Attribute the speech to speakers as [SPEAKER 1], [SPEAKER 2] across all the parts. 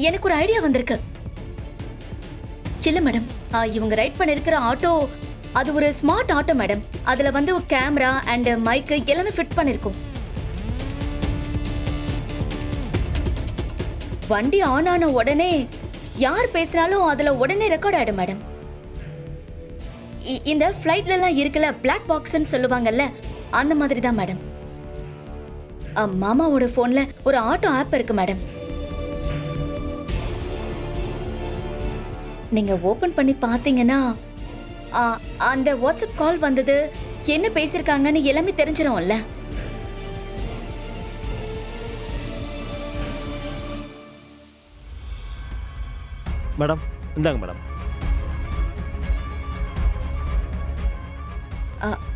[SPEAKER 1] எனக்கு ஒரு ஐடியா வந்திருக்கு. இல்ல மேடம், இவங்க ரைட் பண்ணிருக்கிற ஆட்டோ அது ஒரு ஸ்மார்ட் ஆட்டோ மேடம். அதுல வந்து கேமரா அண்ட் மைக் எல்லாமே ஃபிட் பண்ணிருக்கோம். வண்டி ஆன் ஆன உடனே யார் பேசினாலும் அதுல உடனே ரெக்கார்ட் ஆயிடும் மேடம். இந்த ஃபிளைட்ல எல்லாம் இருக்குல்ல பிளாக் பாக்ஸ்ன்னு சொல்லுவாங்கல்ல, அந்த மாதிரி தான் மேடம். மாமாவோட போன்ல ஒரு ஆட்டோ ஆப் இருக்கு மேடம். நீங்க ஓபன் பண்ணி பாத்தீங்கன்னா அந்த வாட்ஸ்அப் கால் வந்தது, என்ன பேசிருக்காங்கன்னு எல்லாமே தெரிஞ்சிரும்ல.
[SPEAKER 2] மேடம் இந்தாங்க மேடம்.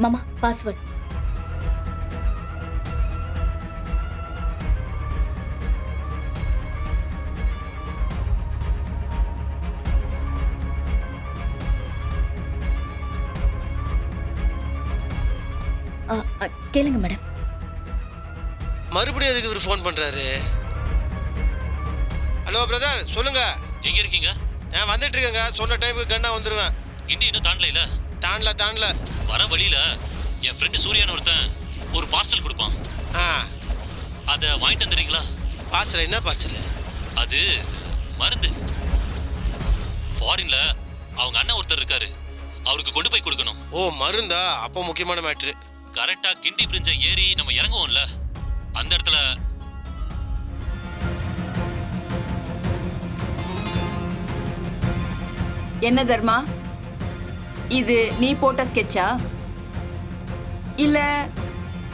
[SPEAKER 1] மாமா பாஸ்வேர்ட். கேளுங்க மேடம்.
[SPEAKER 3] மறுபடியும் எதுக்கு இவர் ஃபோன் பண்றாரு? ஹலோ பிரதர், சொல்லுங்க.
[SPEAKER 4] எங்க இருக்கீங்க?
[SPEAKER 3] நான் வந்துட்டு இருக்கேங்க. சொன்ன டைமுக்கு கண்ணா வந்துருவேன்.
[SPEAKER 4] கிண்டி இன்னும் தாண்டல.
[SPEAKER 3] தாண்டல
[SPEAKER 4] வர வழியில என் ஃப்ரெண்டு சூர்யான்னு ஒருத்தன் ஒரு பார்சல் கொடுப்பான். அதை வாங்கிட்டு வந்துடுறீங்களா?
[SPEAKER 3] பார்சல்? என்ன பார்சல்?
[SPEAKER 4] அது மருந்து. ஃபாரின்ல அவங்க அண்ணன் ஒருத்தர் இருக்காரு, அவருக்கு கொண்டு போய் கொடுக்கணும்.
[SPEAKER 3] ஓ மருந்தா? அப்போ முக்கியமான மேட்ரு.
[SPEAKER 4] கரெக்டா கிண்டி பிரிஞ்ச ஏறி நம்ம இறங்குவோம்ல, அந்த இடத்துல
[SPEAKER 5] என்ன தர்மா, இது நீ போட்ட ஸ்கெட்சா இல்ல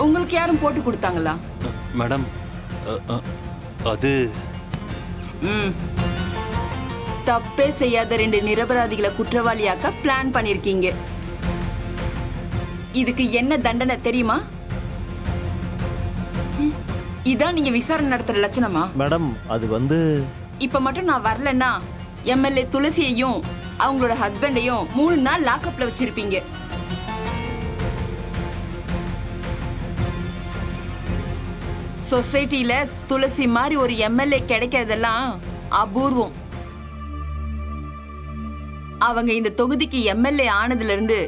[SPEAKER 5] உங்களுக்கு யாரும் போட்டு கொடுத்தாங்களா?
[SPEAKER 2] மேடம் அது
[SPEAKER 5] தப்பே செய்யாத 2 நிரபராதிகளை குற்றவாளியாக்க பிளான் பண்ணிருக்கீங்க. இதுக்கு என்ன தண்டனை தெரியுமா? இதான் நீங்க விசாரணை நடத்துற லட்சணமா?
[SPEAKER 2] மேடம் அது வந்து
[SPEAKER 5] இப்ப மட்டும் நான் வரலன்னா எம்எல்ஏ துளசியையும் அவங்களோட ஹஸ்பண்டையும் 3 நாள் லாக்அப்ல வச்சிருப்பீங்க. சொசைட்டில துளசி மாதிரி ஒரு எம்எல்ஏ கிடைக்கிறதெல்லாம் அபூர்வம். அவங்க இந்த தொகுதிக்கு எம்எல்ஏ ஆனதுல இருந்து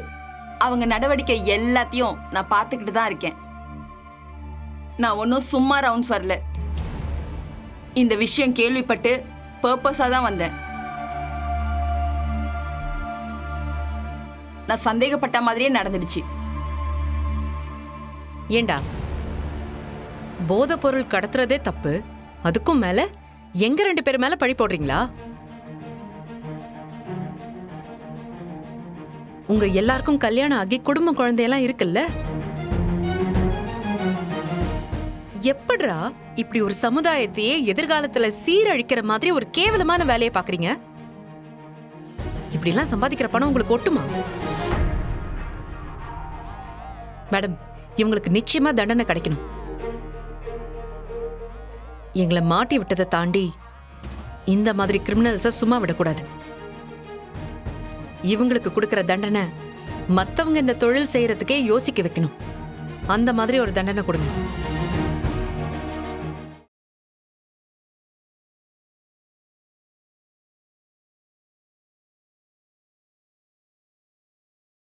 [SPEAKER 5] அவங்க நடவடிக்கை எல்லாத்தையும் நான் பார்த்துக்கிட்டு தான் இருக்கேன். நான் ஒன்றும் சும்மா ரவுண்ட்ஸ் வரல. இந்த விஷயம் கேள்விப்பட்டு பர்பஸா தான் வந்தேன். நான் சந்தேகப்பட்ட மாதிரியே நடந்துடுச்சு.
[SPEAKER 6] ஏண்டா, போதை பொருள் கடத்துறதே தப்பு, அதுக்கும் மேல எங்க 2 பேர் மேல பழி போடுறீங்களா? உங்க எல்லாருக்கும் கல்யாணம் ஆகி குடும்ப குழந்தையெல்லாம் இருக்குல்ல? எப்படிரா இப்படி ஒரு சமுதாயத்தையே எதிர்காலத்துல சீரழிக்கிற மாதிரி ஒரு கேவலமான வேலையை பாக்குறீங்க? இப்படி எல்லாம் சம்பாதிக்கிற பணம் உங்களுக்கு ஒட்டுமா? மேடம், இவங்களுக்கு நிச்சயமா தண்டனை கிடைக்கணும். எங்களை மாட்டி விட்டதை தாண்டி இந்த மாதிரி கிரிமினல்ஸை சும்மா விடக்கூடாது. இவங்களுக்கு கொடுக்கிற தண்டனை மத்தவங்க இந்த தொழில் செய்யறதுக்கே யோசிக்க வைக்கணும். அந்த மாதிரி ஒரு தண்டனை கொடுங்க.